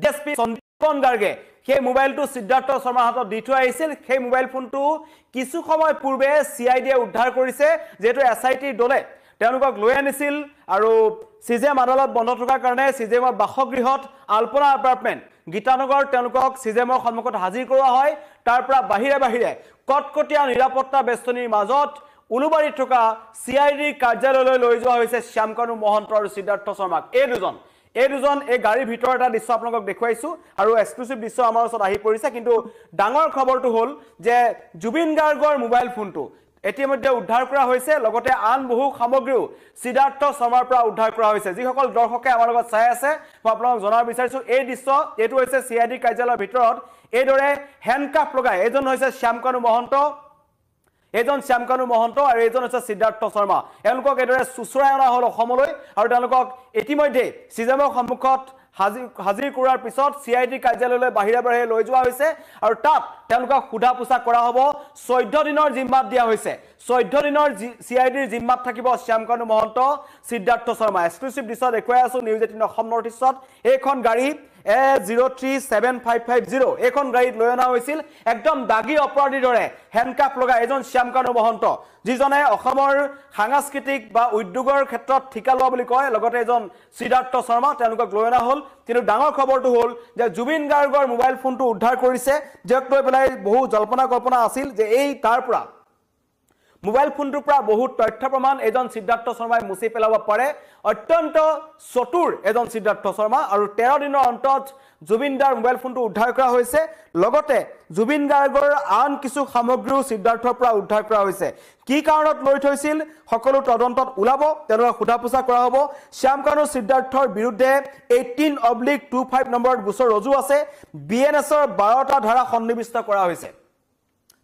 DSP Sandipan গাৰ্গে সেই মোবাইলটো সিদ্ধাৰ্থ শৰ্মাৰ হাতত দি থৈ আহিছিল সেই মোবাইল ফোনটো কিছু সময় পূৰ্বে সিআইডিয়ে উদ্ধাৰ কৰিছে যেটো এসআইটি দলে তেওঁলোকক লৈ আনিছিল আৰু সিজেম আদালত বন্ধ থকাৰ কাৰণে সিজেমৰ বাসগৃহত আলপনা এপাৰ্টমেন্ট গীতানগৰ তেওঁলোকক সিজেমৰ সন্মুখত হাজিৰ কৰোৱা হয় তাৰ পৰা বাহিৰে কটকটীয়া নিৰাপত্তা বেষ্টনীৰ মাজত উলুবাৰীত থকা সিআইডি কাৰ্যালয়লৈ লৈ যোৱা হৈছে শ্যামকানু মহন্ত আৰু সিদ্ধাৰ্থ শৰ্মাক এই দুজন এই গাড়ীৰ ভিতৰত এটা দৃশ্য আপোনালোকক দেখুৱাইছো আৰু এক্সক্লুসিভ দৃশ্য আমাৰ ওচৰত আহি পৰিছে কিন্তু ডাঙৰ খবৰটো হ'ল যে জুবিন গাৰ্গৰ মোবাইল ফোনটো ইতিমধ্যে উদ্ধাৰ কৰা হৈছে লগতে আন বহু সামগ্ৰীও সিদ্ধাৰ্থ শৰ্মাৰ পৰা উদ্ধাৰ কৰা হৈছে যিসকল দৰ্শকে আমাৰ লগত চাই আছে মই আপোনালোকক জনাব বিচাৰিছো এই দৃশ্য এটো হৈছে সিআইডি কাৰ্যালয়ৰ ভিতৰত এইদৰে হ্যান্ডকাফ লগাই এজন হৈছে শ্যামকানু মহন্ত আৰু এজন হৈছে সিদ্ধাৰ্থ শৰ্মা এওঁলোকক এইদৰে সুচৰাই অনা হল অসমলৈ আৰু তেওঁলোকক ইতিমধ্যে সিজেমৰ সন্মুখত হাজিৰ কৰাৰ পিছত সিআইডি কাৰ্যালয়লৈ বাহিৰে লৈ যোৱা হৈছে আৰু তাত তেওঁলোকক সোধা পোছা কৰা হ'ব 14 দিনৰ জিম্মাত দিয়া হৈছে 14 দিনৰ সিআইডিৰ জিম্মাত থাকিব শ্যামকানু মহন্ত সিদ্ধাৰ্থ শৰ্মা এক্সক্লুসিভ দৃশ্য দেখুৱাই আছো নিউজ 18 অসম নৰ্থ ইষ্টত এইখন গাড়ী A037550 এইখন গাড়ীত লৈ অনা হৈছিল একদম দাগী অপৰাধীৰ দৰে হ্যান্ডকাফ লগাই এজন শ্যামকানু মহন্ত যিজনে অসমৰ সাংস্কৃতিক বা উদ্যোগৰ ক্ষেত্ৰত ঠিকা লোৱা বুলি কয় লগতে এজন সিদ্ধাৰ্থ শৰ্মা তেওঁলোকক লৈ অনা হ'ল কিন্তু ডাঙৰ খবৰটো হ'ল যে জুবিন গাৰ্গৰ মোবাইল ফোনটো উদ্ধাৰ কৰিছে যাক লৈ পেলাই বহু জল্পনা কল্পনা আছিল যে এই তাৰ পৰা মোবাইল ফোনটোৰ পৰা বহুত তথ্য প্ৰমাণ এজন সিদ্ধাৰ্থ শৰ্মাই মুছি পেলাব পাৰে অত্যন্ত চতুৰ এজন সিদ্ধাৰ্থ শৰ্মা আৰু 13 দিনৰ অন্তত জুবিনদাৰ মোবাইল ফোনটো উদ্ধাৰ কৰা হৈছে লগতে জুবিন গাৰ্গৰ আন কিছু সামগ্ৰীও সিদ্ধাৰ্থৰ পৰা উদ্ধাৰ কৰা হৈছে কি কাৰণত লৈ থৈছিল সকলো তদন্তত ওলাব তেওঁলোকক সোধা পোছা কৰা হ'ব শ্যামকানু সিদ্ধাৰ্থৰ বিৰুদ্ধে 18/25 নম্বৰত গোচৰ ৰজু আছে বিএনএছৰ 12টা ধাৰা সন্নিবিষ্ট কৰা হৈছে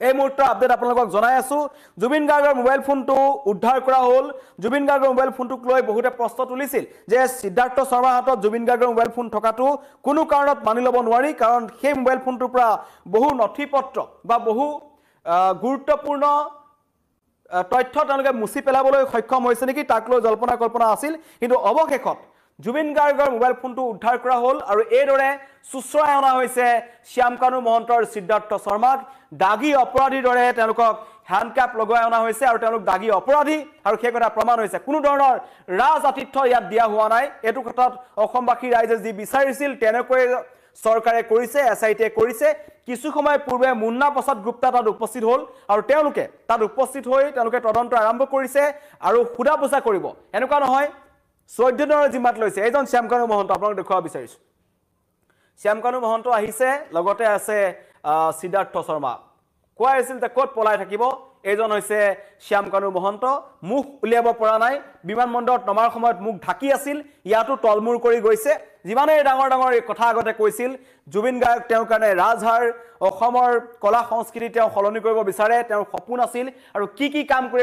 এই মুহূৰ্তৰ আপডেট আপোনালোকক জনাই আছো জুবিন গাৰ্গৰ মোবাইল ফোনটো উদ্ধাৰ কৰা হ'ল জুবিন গাৰ্গৰ মোবাইল ফোনটোক লৈ বহুতে প্ৰশ্ন তুলিছিল যে সিদ্ধাৰ্থ শৰ্মাৰ হাতত জুবিন গাৰ্গৰ মোবাইল ফোন থকাটো কোনো কাৰণত মানি ল'ব নোৱাৰি কাৰণ সেই মোবাইল ফোনটোৰ পৰা বহু নথিপত্ৰ বা বহু গুৰুত্বপূৰ্ণ তথ্য তেওঁলোকে মুছি পেলাবলৈ সক্ষম হৈছে নেকি তাক লৈ জল্পনা কল্পনা আছিল কিন্তু অৱশেষত জুবিন গাৰ্গৰ মোবাইল ফোনটো উদ্ধাৰ কৰা হ'ল আৰু এইদৰে সুচৰাই অনা হৈছে শ্যামকানু মহন্তৰ সিদ্ধাৰ্থ শৰ্মাক দাগী অপৰাধীৰ দৰে তেওঁলোকক হ্যান্ডকাফ লগাই অনা হৈছে আৰু তেওঁলোক দাগী অপৰাধী আৰু সেই কথা প্ৰমাণ হৈছে কোনো ধৰণৰ ৰাজ আতিথ্য ইয়াত দিয়া হোৱা নাই এটো কথাত অসমবাসী ৰাইজে যি বিচাৰিছিল তেনেকৈ চৰকাৰে কৰিছে এসআইটিয়ে কৰিছে কিছু সময় পূৰ্বে মুন্না প্ৰসাদ গুপ্তা তাত উপস্থিত হ'ল আৰু তেওঁলোকে তাত উপস্থিত হৈ তেওঁলোকে তদন্ত আৰম্ভ কৰিছে আৰু সোধা পোছা কৰিব এনেকুৱা নহয় 14 দিনৰ জিম্মাত লৈছে এজন শ্যামকানু মহন্ত আপোনাক দেখুৱাব বিচাৰিছো শ্যামকানু মহন্ত আহিছে লগতে আছে সিদ্ধাৰ্থ শৰ্মা কোৱা আছিল যে ক'ত পলাই থাকিব এজন হৈছে শ্যামকানু মহন্ত মুখ উলিয়াব পৰা নাই বিমানবন্দৰত নমাৰ সময়ত মুখ ঢাকি আছিল ইয়াতো তলমুৰ কৰি গৈছে যিমানে ডাঙৰ এই কথা আগতে কৈছিল জুবিন গাৰ্গ তেওঁৰ কাৰণে ৰাজহাৰ অসমৰ কলা সংস্কৃতি তেওঁ সলনি কৰিব বিচাৰে তেওঁৰ সপোন আছিল আৰু কি কাম কৰি